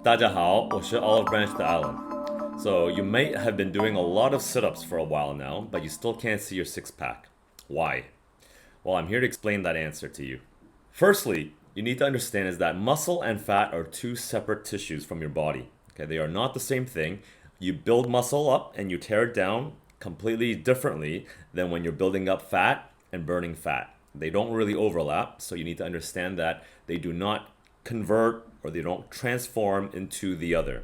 大家好，我是 Olive Branch 的 Alan. So you may have been doing a lot of sit-ups for a while now, but you still can't see your six-pack. Why? Well, I'm here to explain that answer to you. Firstly, you need to understand is that muscle and fat are two separate tissues from your body. Okay, they are not the same thing. You build muscle up and you tear it down completely differently than when you're building up fat and burning fat. They don't really overlap, so you need to understand that they do not convert or they don't transform into the other.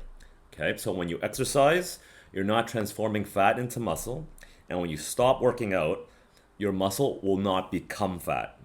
Okay, so when you exercise, you're not transforming fat into muscle, and when you stop working out, your muscle will not become fat.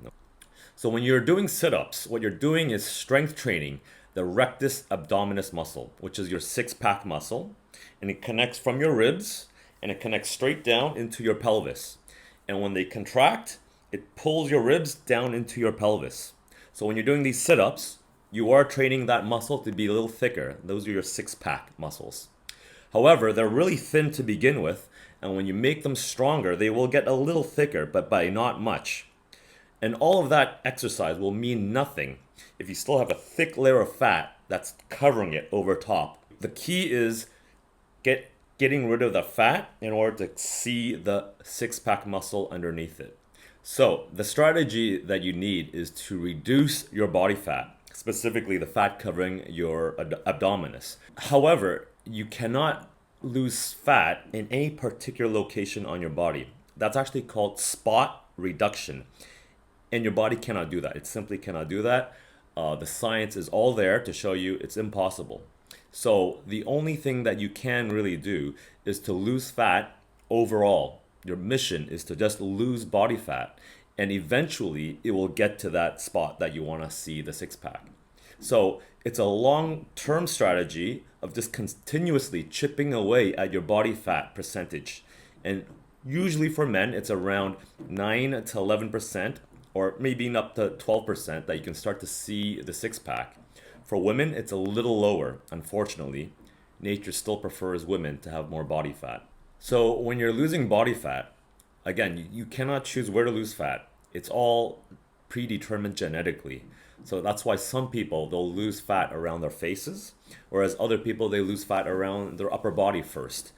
So when you're doing sit-ups, what you're doing is strength training the rectus abdominis muscle, which is your six-pack muscle, and it connects from your ribs and it connects straight down into your pelvis. And when they contract, it pulls your ribs down into your pelvis. So when you're doing these sit-ups, you are training that muscle to be a little thicker. Those are your six-pack muscles. However, they're really thin to begin with, and when you make them stronger, they will get a little thicker, but by not much. And all of that exercise will mean nothing if you still have a thick layer of fat that's covering it over top. The key is getting rid of the fat in order to see the six-pack muscle underneath it. So the strategy that you need is to reduce your body fat, specifically the fat covering your abdominis. However, you cannot lose fat in any particular location on your body. That's actually called spot reduction. And your body cannot do that. It simply cannot do that. The science is all there to show you it's impossible. So the only thing that you can really do is to lose fat overall. Your mission is to just lose body fat, and eventually it will get to that spot that you want to see the six-pack. So it's a long-term strategy of just continuously chipping away at your body fat percentage. And usually for men, it's around 9 to 11%, or maybe up to 12% that you can start to see the six-pack. For women, it's a little lower, unfortunately. Nature still prefers women to have more body fat. So when you're losing body fat, again, you cannot choose where to lose fat. It's all predetermined genetically. So that's why some people, they'll lose fat around their faces, whereas other people, they lose fat around their upper body first.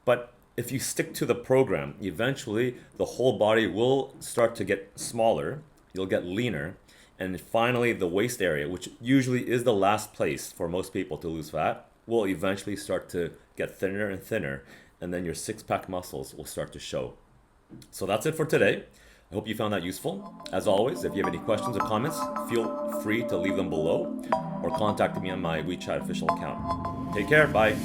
But if you stick to the program, eventually the whole body will start to get smaller, you'll get leaner, and finally the waist area, which usually is the last place for most people to lose fat, will eventually start to get thinner and thinner, and then your six-pack muscles will start to show. So that's it for today. I hope you found that useful. As always, if you have any questions or comments, feel free to leave them below or contact me on my WeChat official account. Take care. Bye.